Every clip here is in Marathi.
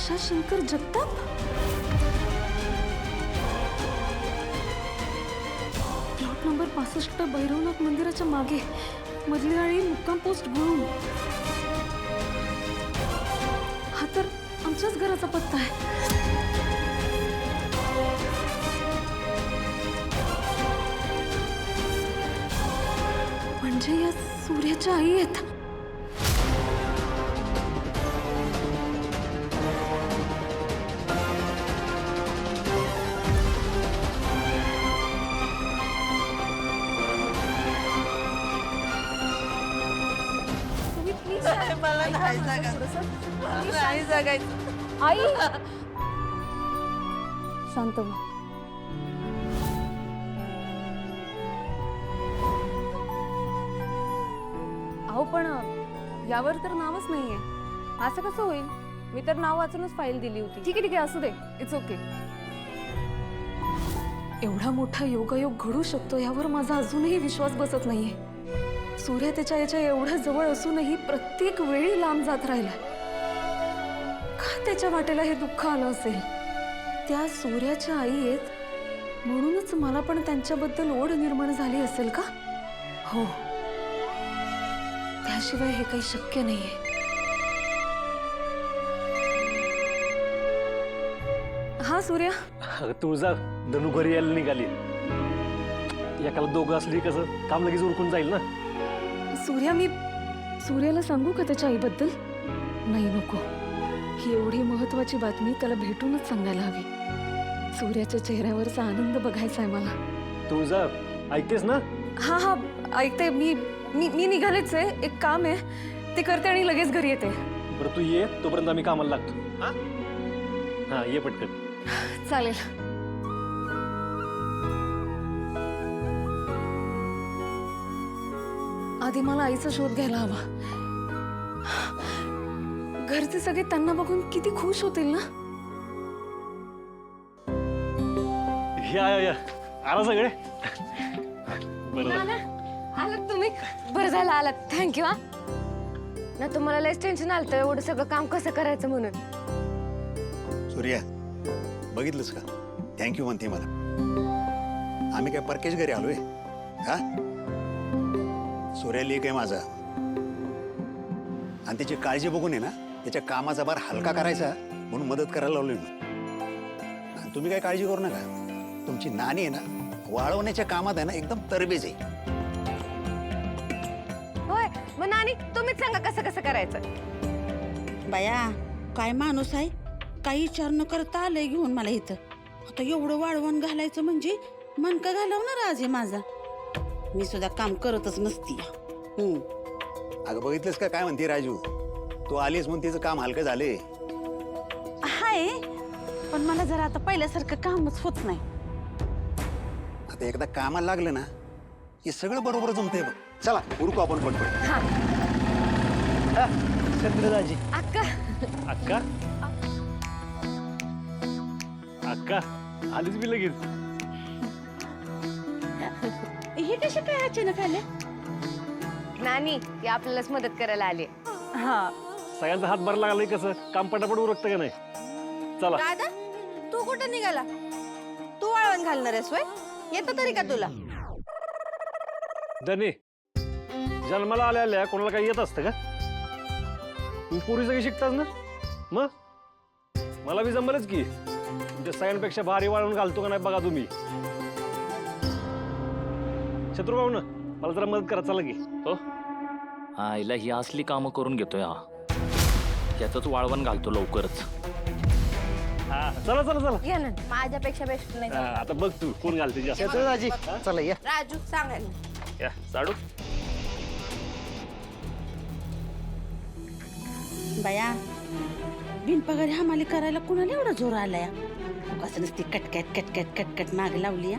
आशा शंकर जगताप? प्लॉट नंबर 65 भैरवनाथ मंदिराच्या मागे, मधली आळी, मुक्काम पोस्ट गुळूम. हा तर आमच्याच घराचा पत्ता आहे. म्हणजे या सूर्याच्या आई आहेत. मला नाही जगायचं. आई शांत व्हा. अहो पण यावर तर नावच नाहीये. असं कसं होईल? मी तर नाव वाचूनच फाईल दिली होती. ठीक आहे असू दे, इट्स ओके. एवढा मोठा योगायोग घडू शकतो यावर माझा अजूनही विश्वास बसत नाहीये. सूर्य त्याच्या याच्या एवढ्या जवळ असूनही प्रत्येक वेळी लांब जात राहिला. का त्याच्या वाटेला हे दुःख आलं असेल? त्या सूर्याच्या आई आहेत म्हणूनच मला पण त्यांच्याबद्दल ओढ निर्माण झाली असेल का? हो, त्याशिवाय हे काही शक्य नाहीये. हा सूर्या. तुळजा धनु घरी यायला निघाली. एकाला दोघं असली कसं काम लगेच उरकून जाईल ना. सूर्या, मी सूर्याला सांगू का त्याच्या आईबद्दल? नाही, नको. ही एवढी महत्वाची बातमी त्याला भेटूनच सांगायला हवी. सूर्याच्या चेहऱ्यावरचा आनंद बघायचा आहे मला. तुळजा, ऐकतेस ना? हा हा, ऐकते. मी निघालेच आहे. एक काम आहे ते करते आणि लगेच घरी येते. बरं तू ये, तोपर्यंत आम्ही कामाला लागतो. हा ये पटकन. चालेल. आधी मला आईचा शोध घ्यायला हवा. घरचे सगळे त्यांना बघून किती खुश होतील ना. या आला सगळे. आलात तुम्ही? बरं झालं आलात. थँक्यू. हा ना, तुम्हाला लयच टेन्शन आलं तर एवढं सगळं काम कसं करायचं म्हणून. सूर्या, बघितलंस का? थँक्यू म्हणते मला. आम्ही काय परकेश घरी आलोय? हा, सूर्या लेक आहे माझा आणि त्याची काळजी बघून आहे ना, त्याच्या कामाचा भार हलका करायचा म्हणून मदत करायला लावलोय मी. आणि तुम्ही काय काळजी करू नका. तुमची नानी आहे ना, वाळवण्याच्या कामात आहे ना एकदम तरबेज आहे. होय, मग नानी तुम्हीच सांगा कसं कसं करायचं. बाया, काय माणूस आहे, काही विचार न करता आलंय घेऊन मला इथं. आता एवढं वाळवण घालायचं म्हणजे मनका घालवणार आज आहे माझा. मी सुद्धा काम करतच नसती. अगं बघितलंस का काय म्हणते राजू? तू आलीस म्हणून तिचं काम हलकं झाले. हाय, पण मला जरा आता पहिल्यासारखं कामच होत नाही. आता एकदा कामाला लागलं ना की सगळं बरोबर जमतंय बघ. चला उरकू आपण पटपट. चंद्रदाजी. अक्का. अक्का अक्का आलीच मी लगेच. हे कसे काय अचानक आले? नानी ती आपल्यालाच मदत करायला आली. हा, सगळ्यांचा हात भरला लागलाय. कसं काम पटापट उरकतं का नाही? चला. दादा, तू कुठं निघाला? तू वाळवण घालणार आहेस होय? येतं तरी का तुला? धनी, जन्माला आल्या कोणाला काही येत असतं का? तू पोरी सगळी शिकतास ना, मग मला बी जमलंच की. तुमच्या सगळ्यांपेक्षा भारी वाळवून घालतो का नाही बघा तुम्ही. शत्रुभाऊ ना, मला जरा मदत करा. चला की. हो, हा, हिला ही असली कामं करून घेतोय. हा, याचंच वाळवण घालतो लवकरच. हा चला चला चला. या ना, माझ्यापेक्षा बेस्ट नाही. आता बघ तू कोण घालते जास्त. दाजी चला या. राजू सांगायला. या साडू. बाया, बिनपगारी हमाली करायला कुणाला एवढा जोर आलाय? कसं नसती कटकट कटकट कटकट माग लावली.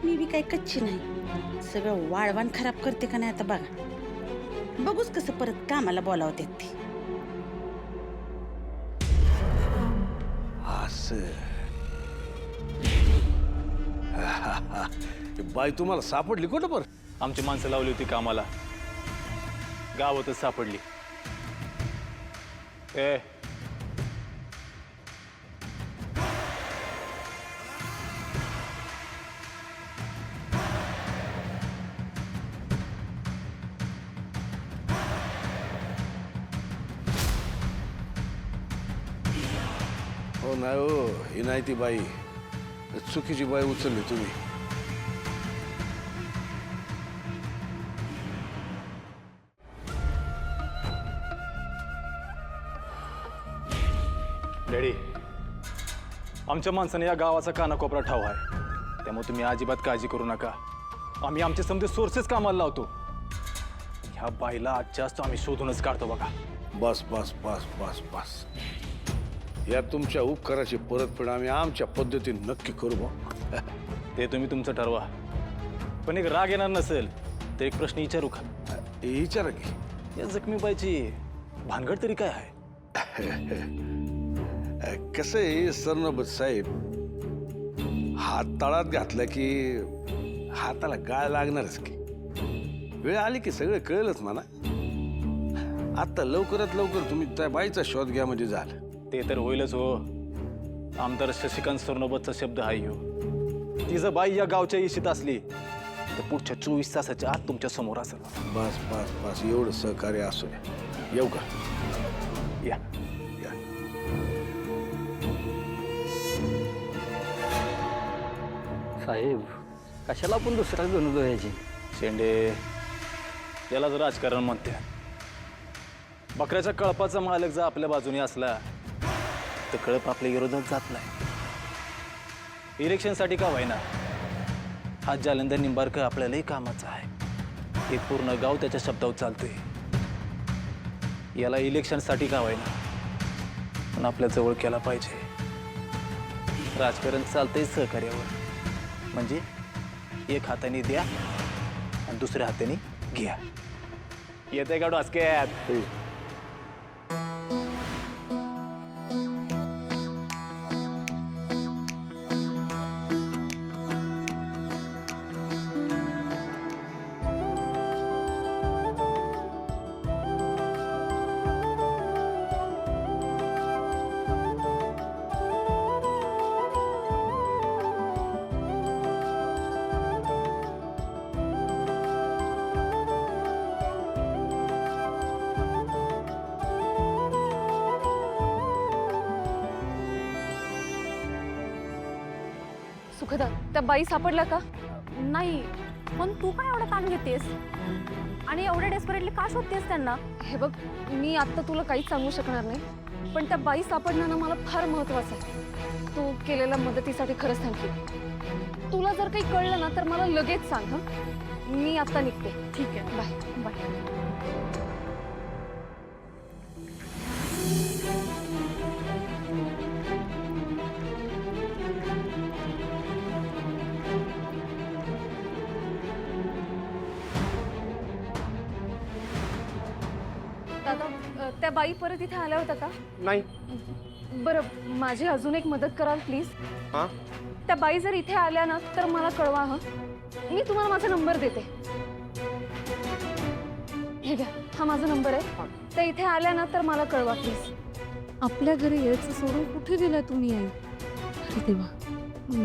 मी बी काही कच्ची नाही. सगळं वाळवण खराब करते का नाही आता बघा. बघूच कसं परत कामाला बोलावतात ती. बाई तुम्हाला सापडली कुठं? पर आमची माणसं लावली होती कामाला, गावातच सापडली. ए हो नाही हो, ही नाही ती बाई. चुकीची बाई उचलली तुम्ही. डॅडी, आमच्या माणसाने या गावाचा कानाकोपरा ठाव आहे, त्यामुळे तुम्ही अजिबात काळजी करू नका. आम्ही आमचे समजे सोर्सेस कामाला लावतो. ह्या बाईला आजच्या असतो आम्ही शोधूनच काढतो बघा. बस बस बस बस बस. या तुमच्या उपकाराची परतफेड आम्ही आमच्या पद्धतीने नक्की करू बा. ते तुम्ही तुमचं ठरवा. पण एक राग येणार नसेल तर एक प्रश्न विचारू का? विचारा की. या जखमी बाईची भानगड तरी काय आहे? कसं आहे सरनोबत साहेब, हात तळात घातला की हाताला गाळ लागणारच की. वेळ आली की सगळं कळलंच म्हणा. आता लवकरात लवकर तुम्ही त्या बाईचा शोध घ्या म्हणजे झालं. ते तर होईलच हो. आमदार शशिकांत सरनोबतचा शब्द हा हो. ती जर बाई या गावच्या इशित असली तर पुढच्या 24 तासाच्या आत तुमच्या समोर असेल. बस बस बस एवढं सहकार्य असू द्या. येऊ का? या. या. साहेब, कशाला आपण दुसऱ्या जणू द्यायची? शेंडे, याला जर राजकारण म्हणते. बकऱ्याच्या कळपाचा मालक जर आपल्या बाजूने असला तर कळप आपल्या विरोधात जात नाही. इलेक्शनसाठी का व्हायना, हा जालंधर निंबाळकर आपल्यालाही कामाचा आहे. हे पूर्ण गाव त्याच्या शब्दावर चालतोय. याला इलेक्शनसाठी का व्हायना पण आपल्या जवळ केला पाहिजे. राजकारण चालतंय सहकार्यावर. म्हणजे एक हाताने द्या आणि दुसऱ्या हाताने घ्या. येते का डोसक्यात? सुखदा, त्या बाई सापडल्या का? नाही, पण तू काय एवढं ताण घेतेस आणि एवढ्या डेस्परेटली का शोधतेस त्यांना? हे बघ, मी आत्ता तुला काहीच सांगू शकणार नाही, पण त्या बाई सापडणं ना मला फार महत्वाचं आहे. तू केलेल्या मदतीसाठी खरंच थँक्यू. तुला जर काही कळलं ना तर मला लगेच सांग. हं, मी आत्ता निघते. ठीक आहे, बाय बाय. दादा, त्या बाई परत इथे आल्या होत्या का? नाही. बरं, माझी अजून एक मदत कराल प्लीज? हां, त्या बाई जर इथे आल्या ना तर मला कळवा. हं, मी तुम्हाला माझा नंबर देते. हे घ्या, हा माझा नंबर आहे. त्या इथे आल्या ना तर मला कळवा प्लीज. आपल्या घरी यायचं सोडून कुठे गेलाय तुम्ही? आई, अरे देवा,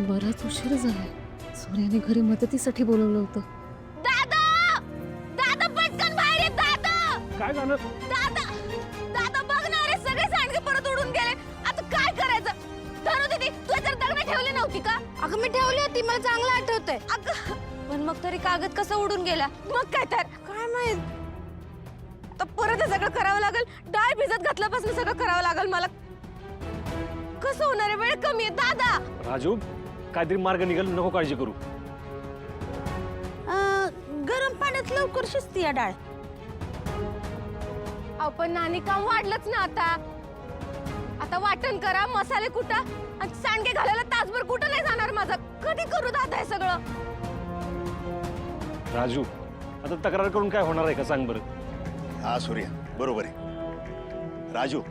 बराच उशीर झालाय. सूर्याने घरी मदतीसाठी बोलवलं होतं. दादा, दादा पटकन बाहेर ये. दादा, काय झालं? दादा, दादा बघ ना, अरे सगळे सांडगे परत उडून गेले. आता काय करायचं? धनु दीदी, तू जर दगड ठेवली नव्हती का? अगं मी ठेवली होती, मला चांगलं आठवतंय. अगं पण मग तरी कागद कसा उडून गेला? मग काय तर काय माहित. आता परत हे सगळं करावं लागेल. डाळ भिजत घातल्यापासून सगळं करावं लागेल मला. कसं होणार आहे? वेळ कमी आहे दादा. राजू, काहीतरी मार्ग निघेल, नको काळजी करू. गरम पाण्यात लवकर शिजते या डाळ. आपण नानी काम वाढलंच ना आता. आता वाटण करा, मसाले कुटा आणि सांडगे घालायला तासभर कुठं नाही जाणार माझं. कधी करू दादा हे सगळं? राजू, आता तक्रार करून काय होणार आहे का सांग बरं? हा सूर्या, बरोबर आहे. राजू,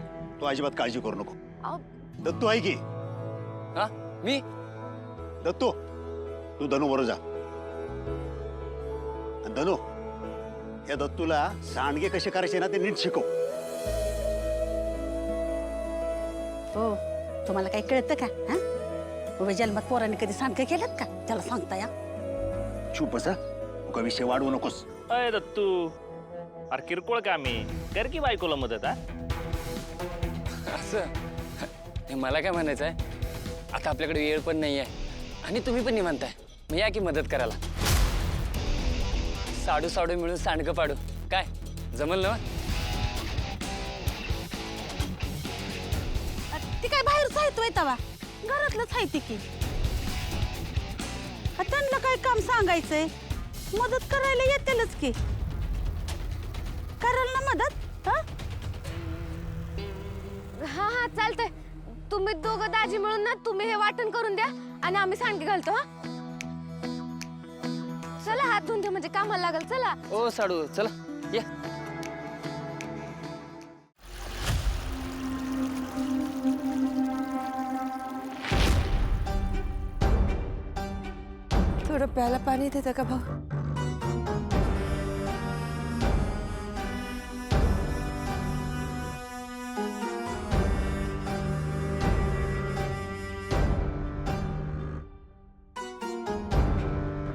तू अजिबात काळजी करू नको. अहो, दत्तू आहे की? हा, मी दत्तू, तू धनू बरोबर जा. आणि धनू, या दत्तूला सांडगे कसे करायचे ना ते नीट शिकव. हो, तुम्हाला काही कळतं का? हा, उभे जन्मात पोराने कधी सांडगं केलं का? त्याला सांगता या. चुप बसा, तू का विषय वाढवू नकोस. अय दत्तू, अरे किरकोळ कामी कर की बायकोला मदत. हा, असं हे मला काय म्हणायचं आहे, आता आपल्याकडे वेळ पण नाही आहे आणि तुम्ही पण निवांत आहे. मग या की मदत करायला. साडू साडू मिळून सांडगं पाडू, काय जमल ना? ती काय बाहेरच आहे तू तवा, घरातलंच आहे ती की. त्यांना काय काम सांगायचंय, मदत करायला येतेलच की. कराल ना मदत? हा हा चालतंय. तुम्ही दोघं दाजी मिळून ना तुम्ही हे वाटण करून द्या आणि आम्ही सांडगे घालतो. हा चला हात धुवून घ्या म्हणजे कामाला लागल. चला. ओ साडू चला या. थोडं प्यायला पाणी देतं का भाऊ?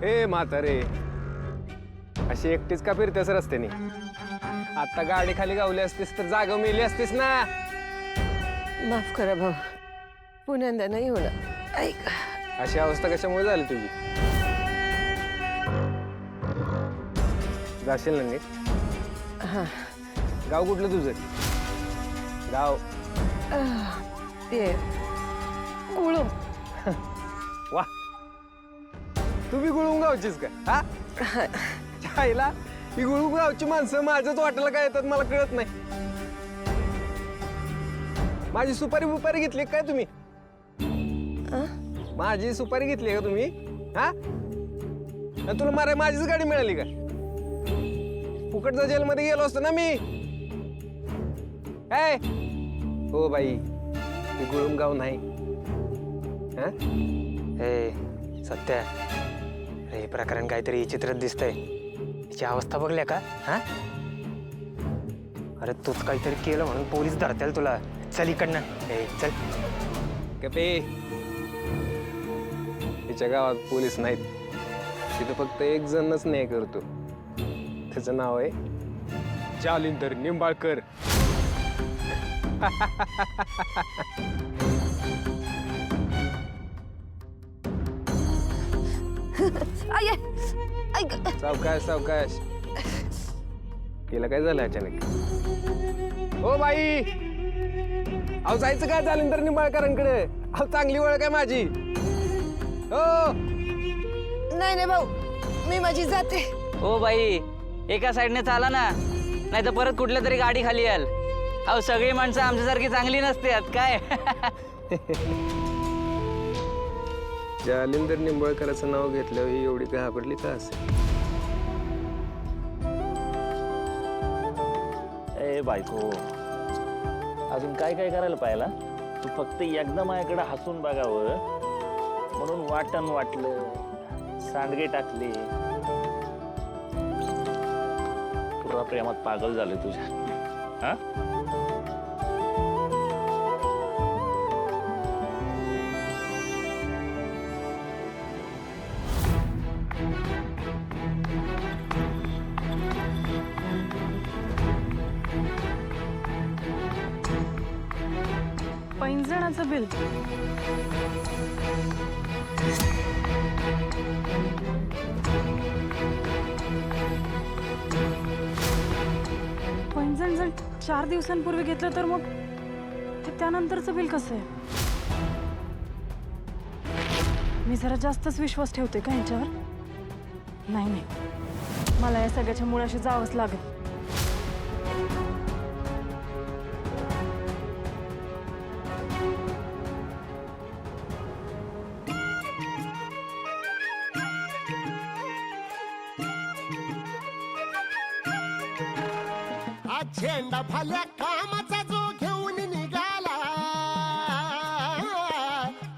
ए म्हातारे, अशी एकटीच का फिरतेस रस्त्याने? आता गाडी खाली गावली असतीस तर जागा मेली असतीस ना. माफ करा भाऊ, पुण्यांदा नाही होणार. ऐक, अशी अवस्था कशामुळे झाली तुझी? जाशील ना नीट? हां. गाव कुठलं तुझं? गाव ते गुळूम. वा, तू बी गुळूम गावचीस का? हा, आईला ही गुळूम गावची माणसं माझ्याच वाटायला काय येतात मला कळत नाही. माझी सुपारी बुपारी घेतली काय तुम्ही? माझी सुपारी घेतली का तुम्ही? हा, तुला माराय माझीच गाडी मिळाली का? फुकटचा जेलमध्ये गेलो असतो ना मी. ए हो बाई, हे गुळुमगाव नाही. हा, ए सत्या, हे प्रकरण काहीतरी चित्रात दिसतंय. हिची अवस्था बघल्या का? हा, अरे तूच काहीतरी केलं म्हणून पोलीस धरतील तुला. चल इकडनं. ए चल. कपे, तिच्या गावात पोलीस नाहीत. तिथं फक्त एक जणच न्याय करतो. त्याचं नाव आहे जालिंदर निंबाळकर. सावकाश सावकाश. केलं काय झालं अचानक? हो बाई, अहो जायचं काय जालिंदर निंबाळकरांकडे? अहो चांगली ओळख आहे माझी. हो नाही नाही भाऊ, मी माझी जाते. ओ बाई, एका साईडने चाला ना, नाही तर परत कुठल्या तरी गाडी खाली याल. अहो सगळी माणसं आमच्यासारखी चांगली नसतात काय. जालिंदर निंबाळकरांचं नाव घेतल्यावर ही एवढी घाबरली का असेल? ए बायको, अजून काय काय करायला पाहिला? तू फक्त एकदा माझ्याकडे हसून बघावं म्हणून वाटण वाटलं, सांडगे टाकले. पुरा प्रेमात पागल झाले तुझ्या. हा, पैंजणाचं बिल. पैंजण जर 4 दिवसांपूर्वी घेतलं तर मग ते त्यानंतरचं बिल कसं आहे? मी जरा जास्तच विश्वास ठेवते का ह्याच्यावर? नाही नाही, मला या सगळ्याच्या मुळाशी जावंच लागेल. झेंडा भाल्या कामाचा जो घेऊन निघाला,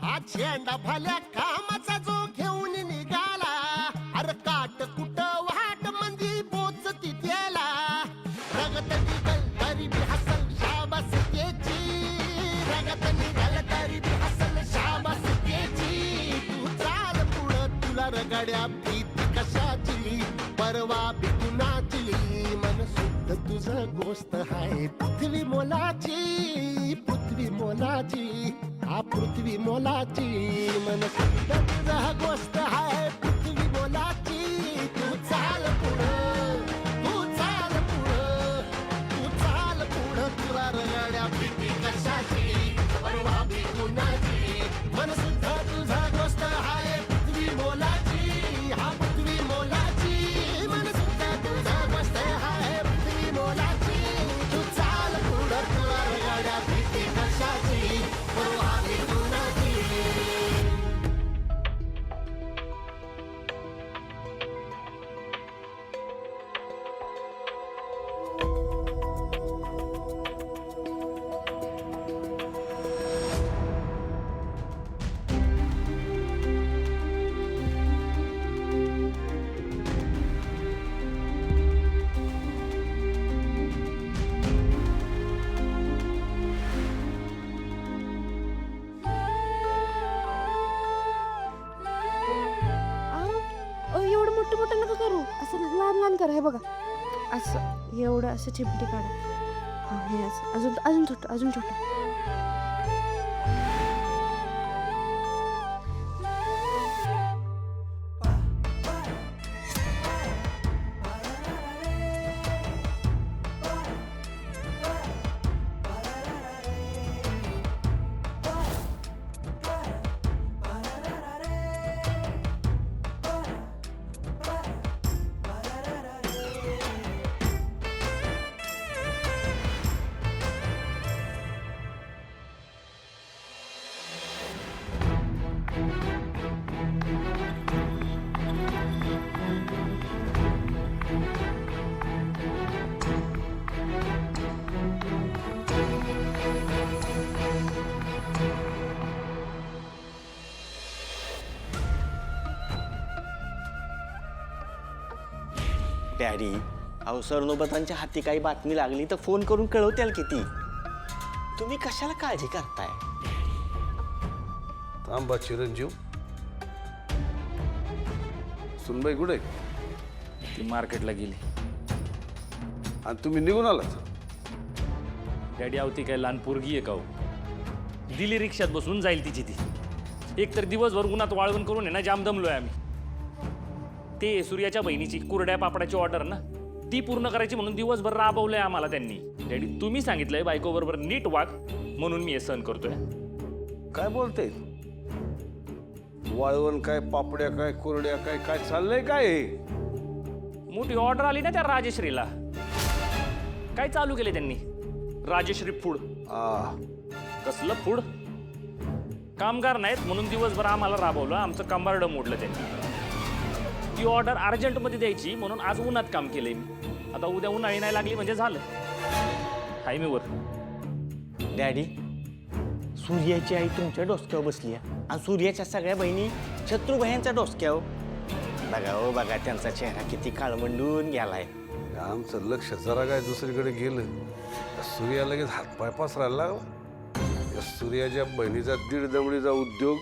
हा झेंडा भाल्या कामाचा जो घेऊन निघाला. अरे काट कुट वाट मंदी पोचती त्याला. रगत निघल तरी बी हसल शाबास त्याची, रगत निघल तरी बी हसल शाबास त्याची. तू चाल पुढं तुला रगड्या भीती कशाची, परवा बी कुणाची, मन शुद्ध तुझं गोष्ट हाय पृथ्वी मोलाची, पृथ्वी मोलाची, हा पृथ्वी मोलाची, मन सुद्धा तुझं गोष्ट हाय पृथ्वी मोलाची. तू चाल पुढं, तू चाल पुढं, तू चाल पुढं, तुला रगड्या भीती कशाची, परवा भी कुणाची, मन सुद्धा तुझा गोष्ट हाय पृथ्वी मोलाची, हा पृथ्वी मोलाची, मन सुद्धा तुझा गोष्ट हाय पृथ्वी मोलाची. तू चाल पुढं, तुला रगड्या भीती कशाची, परवा भी कुणाची. एवढं मोठं मोठं नका करू, असं लहान लहान करा. हे बघा असं, एवढं असं चिमटी काढा. हा हे असं, अजून अजून छोटं, अजून छोटं. डॅडी, अहो सरनोबतांच्या हाती काही बातमी लागली तर फोन करून कळवत्याल किती. तुम्ही कशाला काळजी करताय? थांबा चिरंजीव. सुनबाई कुठे? ती मार्केटला गेली. आणि तुम्ही निघून आलात? डॅडी आवती काय लहान पोरगी आहे का हो? दिली रिक्षात बसून जाईल तिची ती. एक तर दिवसभर उन्हात वाळवण करून आहे ना जाम दमलोय आम्ही. ते सूर्याच्या बहिणीची कुरड्या पापडाची ऑर्डर ना, ती पूर्ण करायची म्हणून दिवसभर राबवलंय आम्हाला त्यांनी. डॅडी तुम्ही सांगितलंय बायको बरोबर नीट वाग, म्हणून मी हे सहन करतोय. काय बोलते? वाळवण काय, पापड्या काय, कुरड्या काय, काय चाललंय काय हे? मोठी ऑर्डर आली ना त्या राजश्रीला. काय चालू केले त्यांनी? राजश्री फूड. कसलं फूड? कामगार नाहीत म्हणून दिवसभर आम्हाला राबवलं, आमचं कंबारडं मोडलं त्यांनी. ती ऑर्डर अर्जंटमध्ये द्यायची म्हणून आज उन्हात काम केलंय मी. आता उद्या उन्हाळी नाही लागली म्हणजे झालं. हाय मी वर. डॅडी, सूर्याची आई तुमच्या डोसक्यावर बसली आहे आणि सूर्याच्या सगळ्या बहिणी शत्रुभयांच्या डोसक्यावर. बघा हो बघा, त्यांचा चेहरा किती काळमंडून गेलाय. आमचं लक्ष जरा काय दुसरीकडे गेलं, सूर्या लगेच हातपाय पसरायला लागला. या सूर्याच्या बहिणीचा दीड दमडीचा उद्योग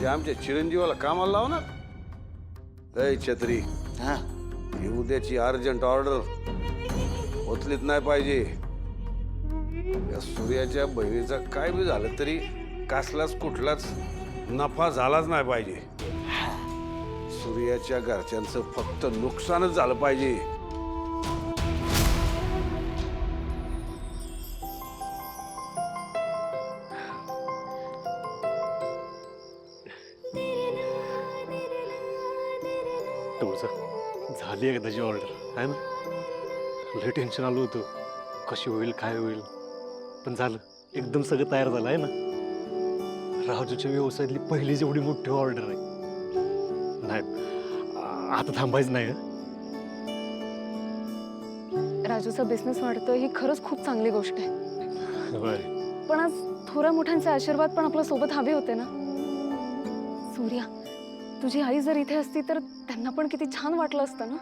ते आमच्या चिरंजीवाला कामाला लावणार. जय छत्री, हा ही उद्याची अर्जंट ऑर्डर उचलीत नाही पाहिजे. या सूर्याच्या बहिणीचा काय बी झालं तरी कसलाच कुठलाच नफा झालाच नाही पाहिजे. सूर्याच्या घरच्यांचं फक्त नुकसानच झालं पाहिजे. झाली एकदाची ऑर्डर आहे ना. लय टेन्शन आलं होतं, कशी होईल काय होईल, पण झालं. एकदम सगळं तयार झालं आहे ना. राजूच्या व्यवसायातली पहिली जेवढी मोठी ऑर्डर आहे. नाही आता थांबायचं नाही. राजूचा बिझनेस वाढतोय ही खरंच खूप चांगली गोष्ट आहे. पण आज थोड्या मोठ्यांचे आशीर्वाद पण आपल्या सोबत हवे होते ना. सूर्या, तुझी आई जर इथे असती तर त्यांना पण किती छान वाटलं असतं ना.